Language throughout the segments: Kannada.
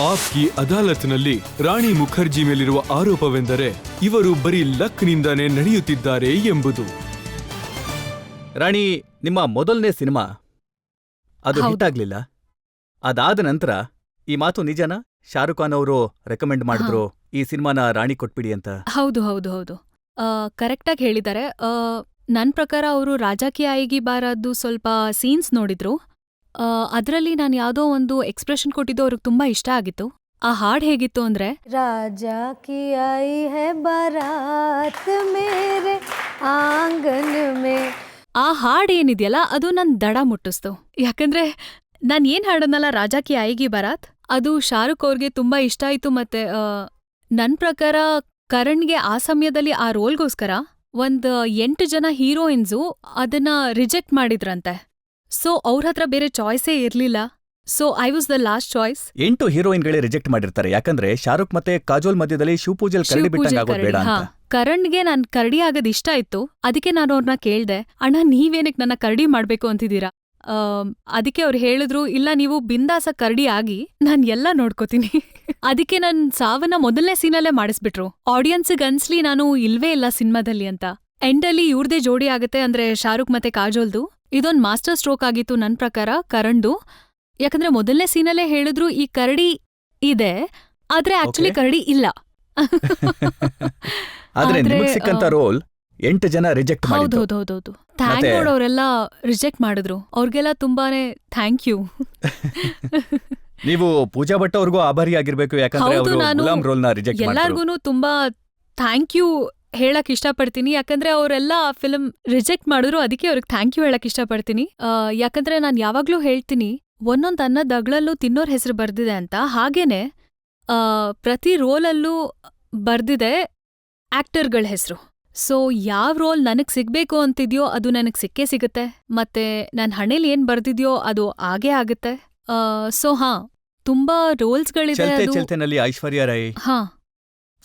ಆಪ್ಕಿ ಅದಾಲತ್ನಲ್ಲಿ ರಾಣಿ ಮುಖರ್ಜಿ ಮೇಲಿರುವ ಆರೋಪವೆಂದರೆ ಇವರು ಬರೀ ಲಕ್ನಿಂದಾನೇ ನಡೆಯುತ್ತಿದ್ದಾರೆ ಎಂಬುದು. ರಾಣಿ, ನಿಮ್ಮ ಮೊದಲನೇ ಸಿನಿಮಾ ಅದು ಹೌದು. ಹಿಟ್ ಆಗ್ಲಿಲ್ಲ. ಅದಾದ ನಂತರ ಈ ಮಾತು ನಿಜನಾ? ಶಾರುಖ್ ಖಾನ್ ಅವರು ರೆಕಮೆಂಡ್ ಮಾಡಿದ್ರು ಈ ಸಿನಿಮಾನ ರಾಣಿ ಕೊಟ್ಬಿಡಿ ಅಂತ. ಹೌದು ಹೌದು ಹೌದು ಕರೆಕ್ಟಾಗಿ ಹೇಳಿದ್ದಾರೆ. ನನ್ನ ಪ್ರಕಾರ ಅವರು ರಾಜಕೀಯ ಆಯಿಗಿ ಬಾರದ್ದು ಸ್ವಲ್ಪ ಸೀನ್ಸ್ ನೋಡಿದ್ರು. ಅದರಲ್ಲಿ ನಾನು ಯಾವುದೋ ಒಂದು ಎಕ್ಸ್ಪ್ರೆಷನ್ ಕೊಟ್ಟಿದ್ದು ಅವ್ರಿಗೆ ತುಂಬಾ ಇಷ್ಟ ಆಗಿತ್ತು. ಆ ಹಾಡ್ ಹೇಗಿತ್ತು ಅಂದ್ರೆ, ರಾಜಾ ಕಿ ಆಯಿ ಹೈ ಬಾರಾತ್ ಮೇರೆ ಆಂಗನ್ ಮೇ. ಆ ಹಾಡ್ ಏನಿದೆಯಲ್ಲ ಅದು ನನ್ ದಡ ಮುಟ್ಟಿಸ್ತು. ಯಾಕಂದ್ರೆ ನಾನ್ ಏನ್ ಹಾಡನ್ನಲ್ಲ, ರಾಜಾ ಕಿ ಆಯಿಗಿ ಬಾರಾತ್, ಅದು ಶಾರುಖ್ ಅವ್ರಿಗೆ ತುಂಬಾ ಇಷ್ಟ ಆಯ್ತು. ಮತ್ತೆ ನನ್ ಪ್ರಕಾರ ಕರಣ್ಗೆ ಆ ಸಮಯದಲ್ಲಿ ಆ ರೋಲ್ಗೋಸ್ಕರ 8 ಜನ ಹೀರೋಯಿನ್ಸು ಅದನ್ನ ರಿಜೆಕ್ಟ್ ಮಾಡಿದ್ರಂತೆ. ಸೊ ಅವ್ರ ಹತ್ರ ಬೇರೆ ಚಾಯ್ಸೇ ಇರ್ಲಿಲ್ಲ. So I was the last choice. 8 ಹೀರೋಯಿನ್ಗಳೇ ರಿಜೆಕ್ಟ್ ಮಾಡಿರ್ತಾರೆ. ಯಾಕಂದ್ರೆ ಶಾರುಖ್ ಮತ್ತೆ ಕಾಜೋಲ್ ಮಧ್ಯದಲ್ಲಿ ಶಿವಪೂಜಲ್ ಕರಡಿ ಬಿಟ್ಟಂಗ್ ಆಗೋದ್ ಬೇಡ ಅಂತ. ಕರಣ್ಗೆ ನಾನ್ ಕರಡಿ ಆಗೋದ್ ಇಷ್ಟ ಇತ್ತು. ಅದಕ್ಕೆ ನಾನು ಅವ್ರನ್ನ ಕೇಳ್ದೆ, ಅಣ್ಣ ನೀವೇನಕ್ ನನ್ನ ಕರಡಿ ಮಾಡ್ಬೇಕು ಅಂತಿದ್ದೀರಾ? ಅದಕ್ಕೆ ಅವ್ರು ಹೇಳಿದ್ರು, ಇಲ್ಲ ನೀವು ಬಿಂದಾಸ ಕರಡಿ ಆಗಿ ನಾನ್ ಎಲ್ಲ ನೋಡ್ಕೋತೀನಿ. ಅದಕ್ಕೆ ನನ್ ಸಾವನ್ನ ಮೊದಲನೇ ಸೀನಲ್ಲೇ ಮಾಡಿಸ್ಬಿಟ್ರು. ಆಡಿಯನ್ಸ್ಗೆ ಅನ್ಸ್ಲಿ ನಾನು ಇಲ್ವೇ ಇಲ್ಲ ಸಿನಿಮಾದಲ್ಲಿ ಅಂತ. ಎಂಡಲ್ಲಿ ಇವ್ರದೇ ಜೋಡಿ ಆಗತ್ತೆ, ಅಂದ್ರೆ ಶಾರುಖ್ ಮತ್ತೆ ಕಾಜೋಲ್ದು. ಇದೊಂದ್ ಮಾಸ್ಟರ್ ಸ್ಟ್ರೋಕ್ ಆಗಿತ್ತು ನನ್ ಪ್ರಕಾರ ಕರಣ್ದು. ಯಾಕಂದ್ರೆ ಮೊದಲನೇ ಸೀನಲ್ಲೇ ಹೇಳಿದ್ರು ಈ ಕರಡಿ ಇದೆ, ಆದ್ರೆ ಆಕ್ಚುಲಿ ಕರಡಿ ಇಲ್ಲ. ಆದ್ರೆ ನಿಮಗ್ ಸಿಕ್ಕಂತ ರೋಲ್ 8 ಜನ ರಿಜೆಕ್ಟ್ ಮಾಡಿದ್ರು. ಹೌದೌದೌದೌದು. ಥ್ಯಾಂಕ್ ಗಾಡ್ ಅವರೆಲ್ಲ ರಿಜೆಕ್ಟ್ ಮಾಡಿದ್ರು. ಅವ್ರಿಗೆಲ್ಲ ತುಂಬಾನೇ ಥ್ಯಾಂಕ್ ಯು. ನೀವು ಪೂಜಾ ಭಟ್ ಅವ್ರಿಗೂ ಆಭಾರಿ ಆಗಿರ್ಬೇಕು. ಯಾಕಂದ್ರೆ ಹೌದು, ಅವರು ನಾನು ಗುಲಾಮ್ ರೋಲ್ ನ ರಿಜೆಕ್ಟ್ ಮಾಡಿದ್ರು. ಎಲ್ಲಾರ್ಗೂನು ತುಂಬಾ ಥ್ಯಾಂಕ್ ಯು ಹೇಳಕ್ ಇಷ್ಟಪಡ್ತೀನಿ. ಯಾಕಂದ್ರೆ ಅವರೆಲ್ಲ ಫಿಲ್ಮ್ ರಿಜೆಕ್ಟ್ ಮಾಡಿದ್ರು, ಅದಕ್ಕೆ ಅವ್ರಿಗೆ ಥ್ಯಾಂಕ್ ಯು ಹೇಳಕ್ ಇಷ್ಟಪಡ್ತೀನಿ. ಯಾಕಂದ್ರೆ ನಾನ್ ಯಾವಾಗ್ಲೂ ಹೇಳ್ತೀನಿ, ಒಂದೊಂದ್ ಅನ್ನದ ಅಗ್ಳಲ್ಲೂ ತಿನ್ನೋರ್ ಹೆಸರು ಬರ್ದಿದೆ ಅಂತ. ಹಾಗೇನೆ ಪ್ರತಿ ರೋಲಲ್ಲೂ ಬರ್ದಿದೆ ಆಕ್ಟರ್ಗಳ ಹೆಸರು. ಸೊ ಯಾವ್ ರೋಲ್ ನನಗ್ ಸಿಗ್ಬೇಕು ಅಂತಿದ್ಯೋ ಅದು ನನಗ್ ಸಿಕ್ಕೇ ಸಿಗುತ್ತೆ. ಮತ್ತೆ ನನ್ ಹಣೆಲಿ ಏನ್ ಬರ್ದಿದ್ಯೋ ಅದು ಆಗೇ ಆಗುತ್ತೆ. ಸೊ ತುಂಬಾ ರೋಲ್ಸ್ಗಳಿದೆ. ಚಲ್ತೆ ಅದು ಚಲ್ತೆನಲ್ಲಿ ಐಶ್ವರ್ಯ ರೈ ಹಾ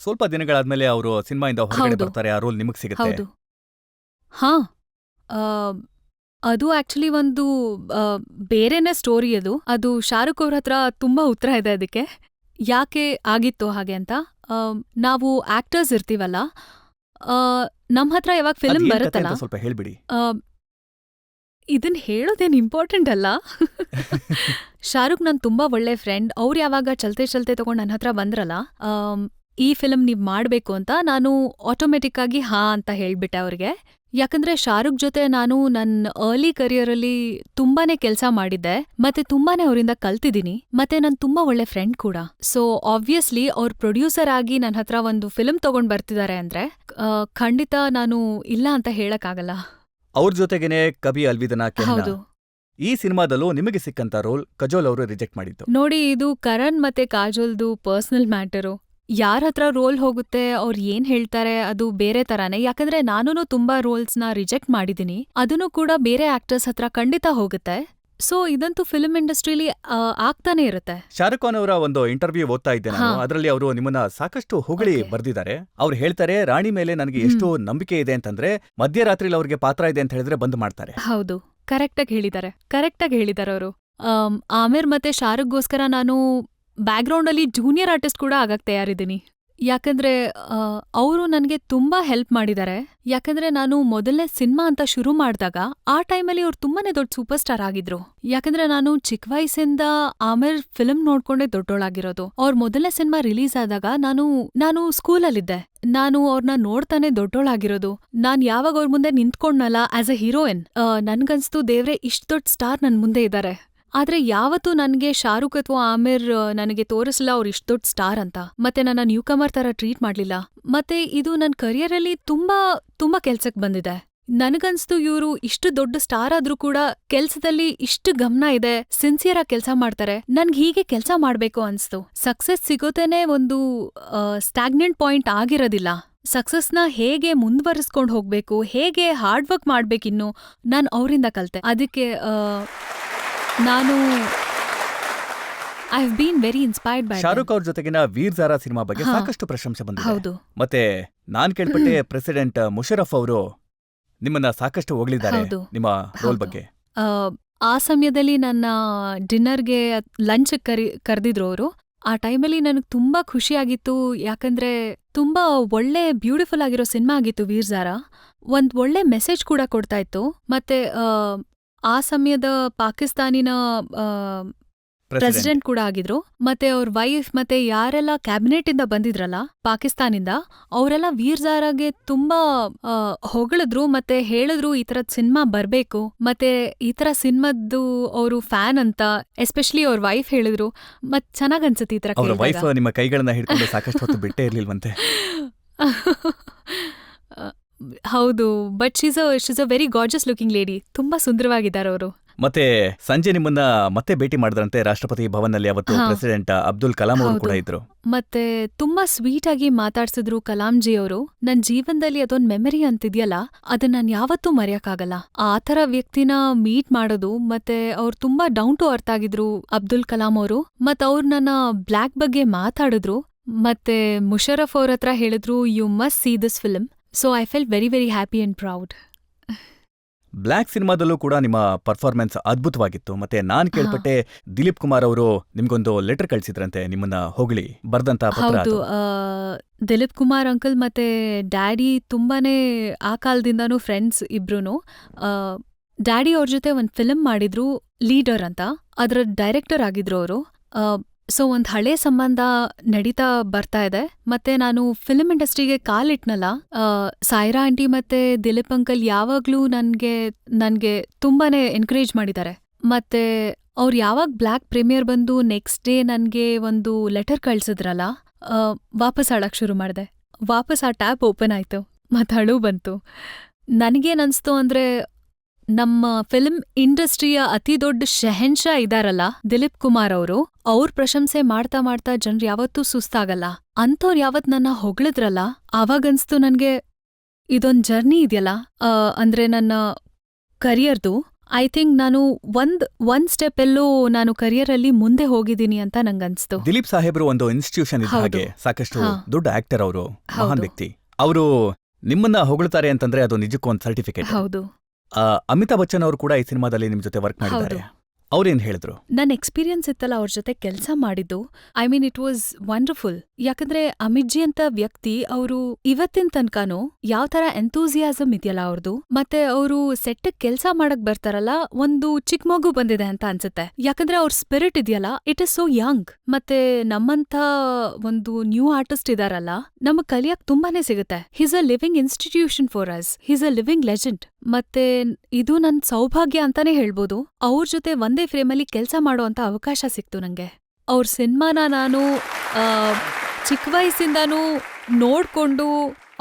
ಸ್ವಲ್ಪ ದಿನಗಳಾದ್ಮೇಲೆ ಅವರು ಸಿನಿಮಾಯಿಂದ ಹೊರಗಡೆ ಹೌದು. ಬರ್ತಾರೆ. ಆ ರೋಲ್ ನಿಮಗ್ ಸಿಗುತ್ತೆ. ಹೌದು. ಹಾ ಅದು ಆಕ್ಚುಲಿ ಒಂದು ಬೇರೆನೇ ಸ್ಟೋರಿ ಅದು. ಅದು ಶಾರುಖ್ ಅವ್ರ ಹತ್ರ ತುಂಬಾ ಉತ್ತರ ಇದೆ ಅದಕ್ಕೆ, ಯಾಕೆ ಆಗಿತ್ತು ಹಾಗೆ ಅಂತ. ನಾವು ಆಕ್ಟರ್ಸ್ ಇರ್ತೀವಲ್ಲ, ನಮ್ ಹತ್ರ ಯಾವಾಗ ಫಿಲ್ಮ್ ಅದ್ ಏನ್ ಕಥೆ ಬರುತ್ತಲ್ಲ, ಅಂತ ಸ್ವಲ್ಪ ಹೇಳ್ಬಿಡಿ. ಇದನ್ ಹೇಳೋದೇನ್ ಇಂಪಾರ್ಟೆಂಟ್ ಅಲ್ಲ. ಶಾರುಖ್ ನನ್ ತುಂಬಾ ಒಳ್ಳೆ ಫ್ರೆಂಡ್. ಅವ್ರು ಯಾವಾಗ ಚಲ್ತೆ ಚಲ್ತೆ ತಗೊಂಡ್ ನನ್ನ ಹತ್ರ ಬಂದ್ರಲ್ಲ, ಈ ಫಿಲ್ಮ್ ನೀವ್ ಮಾಡ್ಬೇಕು ಅಂತ, ನಾನು ಆಟೋಮೆಟಿಕ್ ಆಗಿ ಹಾ ಅಂತ ಹೇಳ್ಬಿಟ್ಟೆ ಅವ್ರಿಗೆ. ಯಾಕಂದ್ರೆ ಶಾರುಖ್ ಜೊತೆ ನಾನು ನನ್ನ ಅರ್ಲಿ ಕರಿಯರಲ್ಲಿ ತುಂಬಾನೇ ಕೆಲ್ಸ ಮಾಡಿದ್ದೆ, ಮತ್ತೆ ತುಂಬಾನೇ ಅವರಿಂದ ಕಲ್ತಿದ್ದೀನಿ, ಮತ್ತೆ ನನ್ ತುಂಬಾ ಒಳ್ಳೆ ಫ್ರೆಂಡ್ ಕೂಡ. ಸೊ ಆಬ್ವಿಯಸ್ಲಿ ಅವ್ರ ಪ್ರೊಡ್ಯೂಸರ್ ಆಗಿ ನನ್ನ ಹತ್ರ ಒಂದು ಫಿಲ್ಮ್ ತಗೊಂಡ್ ಬರ್ತಿದ್ದಾರೆ ಅಂದ್ರೆ ಖಂಡಿತ ನಾನು ಇಲ್ಲ ಅಂತ ಹೇಳಕ್ಕಾಗಲ್ಲ. ಅವ್ರ ಜೊತೆಗೇನೆ ಕವಿ ಅಲ್ವಿದನ ಹೌದು ಈ ಸಿನಿಮಾದಲ್ಲೂ ನಿಮಗೆ ಸಿಕ್ಕಂತ ರೋಲ್ ಕಜೋಲ್ ಅವರು ರಿಜೆಕ್ಟ್ ಮಾಡಿದ್ದು. ನೋಡಿ, ಇದು ಕರಣ್ ಮತ್ತೆ ಕಾಜೋಲ್ದು ಪರ್ಸನಲ್ ಮ್ಯಾಟರು. ಯಾರ ಹತ್ರ ರೋಲ್ ಹೋಗುತ್ತೆ, ಅವ್ರು ಏನ್ ಹೇಳ್ತಾರೆ ಅದು ಬೇರೆ ತರಾನೇ. ಯಾಕಂದ್ರೆ ನಾನೂನು ತುಂಬಾ ರೋಲ್ಸ್ನ ರಿಜೆಕ್ಟ್ ಮಾಡಿದೀನಿ. ಅದನ್ನು ಕೂಡ ಬೇರೆ ಆಕ್ಟರ್ಸ್ ಹತ್ರ ಖಂಡಿತ ಹೋಗುತ್ತೆ. ಸೊ ಇದಂತೂ ಫಿಲ್ಮ್ ಇಂಡಸ್ಟ್ರಿಲಿ ಆಗ್ತಾನೆ ಇರುತ್ತೆ. ಶಾರುಖ್ ಖಾನ್ ಅವರ ಒಂದು ಇಂಟರ್ವ್ಯೂ ಓದ್ತಾ ಇದ್ದೆ ನಾನು. ಅದರಲ್ಲಿ ಅವರು ನಿಮ್ಮನ್ನ ಸಾಕಷ್ಟು ಹೊಗಳಿ ಬರ್ದಿದ್ದಾರೆ. ಅವ್ರು ಹೇಳ್ತಾರೆ, ರಾಣಿ ಮೇಲೆ ನನಗೆ ಎಷ್ಟು ನಂಬಿಕೆ ಇದೆ ಅಂತಂದ್ರೆ ಮಧ್ಯರಾತ್ರಿಲಿ ಅವ್ರಿಗೆ ಪಾತ್ರ ಇದೆ ಅಂತ ಹೇಳಿದ್ರೆ ಬಂದ್ ಮಾಡ್ತಾರೆ. ಹೌದು, ಕರೆಕ್ಟಾಗಿ ಹೇಳಿದ್ದಾರೆ ಅವರು. ಆಮಿರ್ ಮತ್ತೆ ಶಾರುಖ್ಗೋಸ್ಕರ ನಾನು ಬ್ಯಾಕ್ಗ್ರೌಂಡ್ ಅಲ್ಲಿ ಜೂನಿಯರ್ ಆರ್ಟಿಸ್ಟ್ ಕೂಡ ಆಗಕ್ ತಯಾರಿದ್ದೀನಿ. ಯಾಕಂದ್ರೆ ಅವರು ನನಗೆ ತುಂಬಾ ಹೆಲ್ಪ್ ಮಾಡಿದ್ದಾರೆ. ಯಾಕಂದ್ರೆ ನಾನು ಮೊದಲನೇ ಸಿನಿಮಾ ಅಂತ ಶುರು ಮಾಡಿದಾಗ ಆ ಟೈಮಲ್ಲಿ ಅವ್ರು ತುಂಬಾನೇ ದೊಡ್ಡ ಸೂಪರ್ ಸ್ಟಾರ್ ಆಗಿದ್ರು. ಯಾಕಂದ್ರೆ ನಾನು ಚಿಕ್ಕ ವಯಸ್ಸಿಂದ ಆಮಿರ್ ಫಿಲ್ಮ್ ನೋಡ್ಕೊಂಡೇ ದೊಡ್ಡೋಳಾಗಿರೋದು. ಅವ್ರ ಮೊದಲನೇ ಸಿನಿಮಾ ರಿಲೀಸ್ ಆದಾಗ ನಾನು ಸ್ಕೂಲಲ್ಲಿದ್ದೆ. ನಾನು ಅವ್ರನ್ನ ನೋಡ್ತಾನೆ ದೊಡ್ಡೋಳಾಗಿರೋದು. ನಾನ್ ಯಾವಾಗ ಅವ್ರ ಮುಂದೆ ನಿಂತ್ಕೊಂಡ್ನಲ್ಲ ಆಸ್ ಅ ಹೀರೋಯಿನ್, ನನ್ಗನ್ಸ್ತು ದೇವ್ರೆ ಇಷ್ಟ್ ದೊಡ್ಡ ಸ್ಟಾರ್ ನನ್ ಮುಂದೆ ಇದ್ದಾರೆ. ಆದ್ರೆ ಯಾವತ್ತೂ ನನ್ಗೆ ಶಾರುಖ್ ಅಥವಾ ಆಮಿರ್ ನನಗೆ ತೋರಿಸಲ್ಲ ಅವ್ರು ಇಷ್ಟ್ ದೊಡ್ಡ ಸ್ಟಾರ್ ಅಂತ. ಮತ್ತೆ ನನ್ನ ನ್ಯೂ ಕಮರ್ ತರ ಟ್ರೀಟ್ ಮಾಡ್ಲಿಲ್ಲ. ಮತ್ತೆ ಇದು ನನ್ ಕರಿಯರಲ್ಲಿ ತುಂಬಾ ಕೆಲ್ಸಕ್ ಬಂದಿದೆ. ನನಗನ್ಸ್ತು ಇವ್ರು ಇಷ್ಟು ದೊಡ್ಡ ಸ್ಟಾರ್ ಆದ್ರೂ ಕೂಡ ಕೆಲ್ಸದಲ್ಲಿ ಇಷ್ಟು ಗಮನ ಇದೆ, ಸಿನ್ಸಿಯರ್ ಆಗಿ ಕೆಲ್ಸ ಮಾಡ್ತಾರೆ. ನನ್ಗೆ ಹೀಗೆ ಕೆಲ್ಸ ಮಾಡ್ಬೇಕು ಅನ್ಸ್ತು. ಸಕ್ಸಸ್ ಸಿಗೋತೇನೆ ಒಂದು ಸ್ಟಾಗ್ನೆಂಟ್ ಪಾಯಿಂಟ್ ಆಗಿರೋದಿಲ್ಲ. ಸಕ್ಸಸ್ನ ಹೇಗೆ ಮುಂದುವರಿಸ್ಕೊಂಡು ಹೋಗ್ಬೇಕು, ಹೇಗೆ ಹಾರ್ಡ್ ವರ್ಕ್ ಮಾಡ್ಬೇಕಿನ್ನು, ನಾನ್ ಅವರಿಂದ ಕಲ್ತೆ. ಅದಕ್ಕೆ ನಾನು I have been very inspired by Shahrukh ಅವ್ರ ಜೊತೆಗಿನ ವೀರ್ ಝಾರಾ ಸಿನಿಮಾ ಬಗ್ಗೆ ಸಾಕಷ್ಟು ಪ್ರಶಂಸೆ ಬಂದಿದೆ. ಹೌದು. ಮತ್ತೆ ನಾನ್ ಕೇಳ್ಪಟ್ಟೆ ಪ್ರೆಸಿಡೆಂಟ್ ಮುಷರಫ್ ಅವರು ನಿಮ್ಮನ್ನ ಸಾಕಷ್ಟು ಹೊಗಳಿದ್ದಾರೆ ಹೌದು. ನಿಮ್ಮ ರೋಲ್ ಹೌದು. ಬಗ್ಗೆ. ಆ ಸಮಯದಲ್ಲಿ ನನ್ನ ಡಿನ್ನರ್ಗೆ ಲಂಚ್ ಕರೆದಿದ್ರು ಅವರು. ಆ ಟೈಮಲ್ಲಿ ನನಗೆ ತುಂಬಾ ಖುಷಿಯಾಗಿತ್ತು, ಯಾಕಂದ್ರೆ ತುಂಬಾ ಒಳ್ಳೆ ಬ್ಯೂಟಿಫುಲ್ ಆಗಿರೋ ಸಿನಿಮಾ ಆಗಿತ್ತು ವೀರ್ಜಾರ. ಒಂದ್ ಒಳ್ಳೆ ಮೆಸೇಜ್ ಕೂಡ ಕೊಡ್ತಾ ಇತ್ತು. ಮತ್ತೆ ಆ ಸಮಯದ ಪಾಕಿಸ್ತಾನಿನ ಪ್ರೆಸಿಡೆಂಟ್ ಕೂಡ ಆಗಿದ್ರು. ಮತ್ತೆ ಅವ್ರ ವೈಫ್ ಮತ್ತೆ ಯಾರೆಲ್ಲ ಕ್ಯಾಬಿನೆಟ್ ಇಂದ ಬಂದಿದ್ರಲ್ಲ ಪಾಕಿಸ್ತಾನಿಂದ, ಅವರೆಲ್ಲ ವೀರ್ಜಾರಾಗೆ ತುಂಬಾ ಹೊಗಳಿದ್ರು ಮತ್ತೆ ಹೇಳಿದ್ರು ಈ ತರದ್ ಸಿನಿಮಾ ಬರ್ಬೇಕು, ಮತ್ತೆ ಈ ತರ ಸಿನಿಮಾದ್ದು ಅವರು ಫ್ಯಾನ್ ಅಂತ ಎಸ್ಪೆಷಲಿ ಅವ್ರ ವೈಫ್ ಹೇಳಿದ್ರು. ಮತ್ ಚೆನ್ನಾಗ್ ಅನ್ಸುತ್ತೆ ಈ ತರ ಅವ್ರ ವೈಫ್ ನಿಮ್ಮ ಕೈಗಳನ್ನ ಹಿಡ್ಕೊಂಡು ಸಾಕಷ್ಟು ಹೊತ್ತು ಬಿಟ್ಟೇ ಇರ್ಲಿಲ್ವಂತೆ. ಹೌದು, but she's a very gorges looking lady. ತುಂಬಾ ಸುಂದರವಾಗಿದ್ದಾರೆ ಅವರು. ಮತ್ತೆ ಸಂಜೆ ನಿಮ್ಮನ್ನ ಮತ್ತೆ ಭೇಟಿ ಮಾಡಿದ್ರಂತೆ ರಾಷ್ಟ್ರಪತಿ ಭವನ್ನಲ್ಲಿ. ಅವತ್ತು ಪ್ರೆಸಿಡೆಂಟ್ ಅಬ್ದುಲ್ ಕಲಾಂ ಅವರು ಕೂಡ ಇದ್ರು. ಮತ್ತೆ ತುಂಬಾ ಸ್ವೀಟ್ ಆಗಿ ಮಾತಾಡ್ಸಿದ್ರು ಕಲಾಂಜಿ ಅವರು. ನನ್ ಜೀವನದಲ್ಲಿ ಅದೊಂದ್ ಮೆಮರಿ ಅಂತಿದ್ಯಲ್ಲ, ಅದನ್ನ ನಾನ್ ಯಾವತ್ತೂ ಮರೆಯಕ್ಕಾಗಲ್ಲ. ಆ ತರ ವ್ಯಕ್ತಿನ ಮೀಟ್ ಮಾಡೋದು, ಮತ್ತೆ ಅವ್ರು ತುಂಬಾ ಡೌನ್ ಟು ಅರ್ತ್ ಆಗಿದ್ರು ಅಬ್ದುಲ್ ಕಲಾಂ ಅವರು. ಮತ್ ಅವ್ರು ನನ್ನ ಬ್ಲ್ಯಾಕ್ ಬಗ್ಗೆ ಮಾತಾಡಿದ್ರು. ಮತ್ತೆ ಮುಷರಫ್ ಅವ್ರ ಹತ್ರ ಹೇಳಿದ್ರು, you must see this film. So I felt very very happy and proud. Black ಸಿನಿಮಾದಲ್ಲೂ ಕೂಡ ನಿಮ್ಮ ಪರ್ಫಾರ್ಮೆನ್ಸ್ ಅದ್ಭುತವಾಗಿತ್ತು. ಮತ್ತೆ ನಾನ್ ಕೇಳ್ಪಟ್ಟೆ ದಿಲೀಪ್ ಕುಮಾರ್ ಅವರು ನಿಮ್ಗೊಂದು ಲೆಟರ್ ಕಳ್ಸಿದ್ರಂತೆ ನಿಮ್ಮನ್ನ ಹೊಗಳಿ ಬರ್ದಂತ ಪತ್ರ. ಹೌದು, ದಿಲೀಪ್ ಕುಮಾರ್ ಅಂಕಲ್ ಮತ್ತೆ ಡ್ಯಾಡಿ ತುಂಬಾನೇ ಆ ಕಾಲದಿಂದಾನು ಫ್ರೆಂಡ್ಸ್ ಇಬ್ರುನು. ಡ್ಯಾಡಿ ಅವ್ರ ಜೊತೆ ಒಂದ್ ಫಿಲ್ಮ್ ಮಾಡಿದ್ರು, ಲೀಡರ್ ಅಂತ. ಅದ್ರ ಡೈರೆಕ್ಟರ್ ಆಗಿದ್ರು ಅವರು. ಸೊ ಒಂದ್ ಹಳೆ ಸಂಬಂಧ ನಡೀತಾ ಬರ್ತಾ ಇದೆ. ಮತ್ತೆ ನಾನು ಫಿಲ್ಮ್ ಇಂಡಸ್ಟ್ರಿಗೆ ಕಾಲಿಟ್ನಲ್ಲ, ಸಾಯ್ರಾ ಆಂಟಿ ಮತ್ತೆ ದಿಲೀಪ್ ಅಂಕಲ್ ಯಾವಾಗ್ಲೂ ನನ್ಗೆ ತುಂಬಾನೇ ಎನ್ಕರೇಜ್ ಮಾಡಿದ್ದಾರೆ. ಮತ್ತೆ ಅವ್ರು ಯಾವಾಗ ಬ್ಲ್ಯಾಕ್ ಪ್ರೀಮಿಯರ್ ಬಂದು ನೆಕ್ಸ್ಟ್ ಡೇ ನನ್ಗೆ ಒಂದು ಲೆಟರ್ ಕಳ್ಸಿದ್ರಲ್ಲ, ವಾಪಸ್ ಅಳಕ್ ಶುರು ಮಾಡ್ದೆ. ವಾಪಸ್ ಆ ಟ್ಯಾಪ್ ಓಪನ್ ಆಯ್ತು, ಮತ್ ಅಳು ಬಂತು. ನನಗೇನನ್ಸ್ತು ಅಂದ್ರೆ, ನಮ್ಮ ಫಿಲ್ಮ್ ಇಂಡಸ್ಟ್ರಿಯ ಅತಿ ದೊಡ್ಡ ಶೆಹೆನ್ಶಾ ಇದಾರಲ್ಲ ದಿಲೀಪ್ ಕುಮಾರ್ ಅವರು, ಅವ್ರ ಪ್ರಶಂಸೆ ಮಾಡ್ತಾ ಮಾಡ್ತಾ ಜನ್ರು ಯಾವತ್ತೂ ಸುಸ್ತಾಗಲ್ಲ. ಅಂಥವ್ರು ಯಾವತ್ ನನ್ನ ಹೊಗಳಿದ್ರಲ್ಲ, ಆವಾಗನ್ಸ್ತು ನನ್ಗೆ ಇದೊಂದ್ ಜರ್ನಿ ಇದೆಯಲ್ಲ, ಅಂದ್ರೆ ನನ್ನ ಕರಿಯರ್ದು. ಐ ಥಿಂಕ್ ನಾನು ಒಂದ್ ಸ್ಟೆಪ್ ಎಲ್ಲೋ ನಾನು ಕರಿಯರಲ್ಲಿ ಮುಂದೆ ಹೋಗಿದ್ದೀನಿ ಅಂತ ನಂಗನ್ಸ್ತು. ದಿಲೀಪ್ ಸಾಹೇಬ್ರು ಒಂದು ಇನ್ಸ್ಟಿಟ್ಯೂಷನ್ ಇದ್ದ ಹಾಗೆ, ಸಾಕಷ್ಟು ದೊಡ್ಡ ಆಕ್ಟರ್ ಅವರು, ಮಹಾನ್ ವ್ಯಕ್ತಿ. ಅವರು ನಿಮ್ಮನ್ನ ಹೊಗಳ್ತಾರೆ ಅಂತಂದ್ರೆ ಅದು ನಿಜಕ್ಕೂ ಒಂದು ಸರ್ಟಿಫಿಕೇಟ್. ಹೌದು. ಅಮಿತಾಬ್ ಬಚ್ಚನ್ ಅವರು ಕೂಡ ಈ ಸಿನಿಮಾದಲ್ಲಿ ನಿಮ್ ಜೊತೆ ವರ್ಕ್ ಮಾಡಿದ್ದಾರೆ. ಅವ್ರೇನ್ ಹೇಳಿದ್ರು? ನನ್ನ ಎಕ್ಸ್ಪೀರಿಯನ್ಸ್ ಇತ್ತಲ್ಲ ಅವ್ರ ಜೊತೆ ಕೆಲಸ ಮಾಡಿದ್ದು, I mean it was wonderful. ಯಾಕಂದ್ರೆ ಅಮಿತ್ ಜಿ ಅಂತ ವ್ಯಕ್ತಿ, ಅವರು ಇವತ್ತಿನ ತನಕನೂ ಯಾವ ತರ ಎಂತೂಸಿಯಾಸಮ್ ಇದೆಯಲ್ಲ ಅವ್ರದ್ದು, ಮತ್ತೆ ಅವರು ಸೆಟ್ ಕೆಲ್ಸ ಮಾಡಕ್ ಬರ್ತಾರಲ್ಲ, ಒಂದು ಚಿಕ್ಕ ಮಗು ಬಂದಿದೆ ಅಂತ ಅನ್ಸುತ್ತೆ. ಯಾಕಂದ್ರೆ ಅವ್ರ ಸ್ಪಿರಿಟ್ ಇದೆಯಲ್ಲ, ಇಟ್ ಇಸ್ ಸೋ ಯಂಗ್. ಮತ್ತೆ ನಮ್ಮಂತ ಒಂದು ನ್ಯೂ ಆರ್ಟಿಸ್ಟ್ ಇದಾರಲ್ಲ, ನಮಗ್ ಕಲಿಯಕ್ ತುಂಬಾನೇ ಸಿಗುತ್ತೆ. He's a living institution for us. He's a living legend. ಮತ್ತೆ ಇದು ನನ್ ಸೌಭಾಗ್ಯ ಅಂತಾನೆ ಹೇಳ್ಬೋದು. ಅವ್ರ ಜೊತೆ ಒಂದೇ ಫ್ರೇಮಲ್ಲಿ ಕೆಲ್ಸ ಮಾಡೋ ಅಂತ ಅವಕಾಶ ಸಿಕ್ತು ನಂಗೆ. ಅವ್ರ ಸಿನಿಮಾನ ನಾನು ಚಿಕ್ಕ ವಯಸ್ಸಿಂದಾನೂ ನೋಡ್ಕೊಂಡು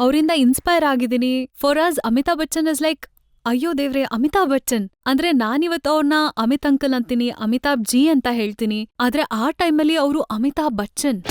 ಅವರಿಂದ ಇನ್ಸ್ಪೈರ್ ಆಗಿದ್ದೀನಿ. For us Amitabh Bachchan is like, ಅಯ್ಯೋ ದೇವ್ರೆ, ಅಮಿತಾಬ್ ಬಚ್ಚನ್ ಅಂದ್ರೆ ನಾನಿವತ್ತು ಅವ್ರನ್ನ ಅಮಿತ್ ಅಂಕಲ್ ಅಂತೀನಿ, ಅಮಿತಾಬ್ ಜಿ ಅಂತ ಹೇಳ್ತೀನಿ. ಆದ್ರೆ ಆ ಟೈಮಲ್ಲಿ ಅವರು ಅಮಿತಾಬ್ ಬಚ್ಚನ್.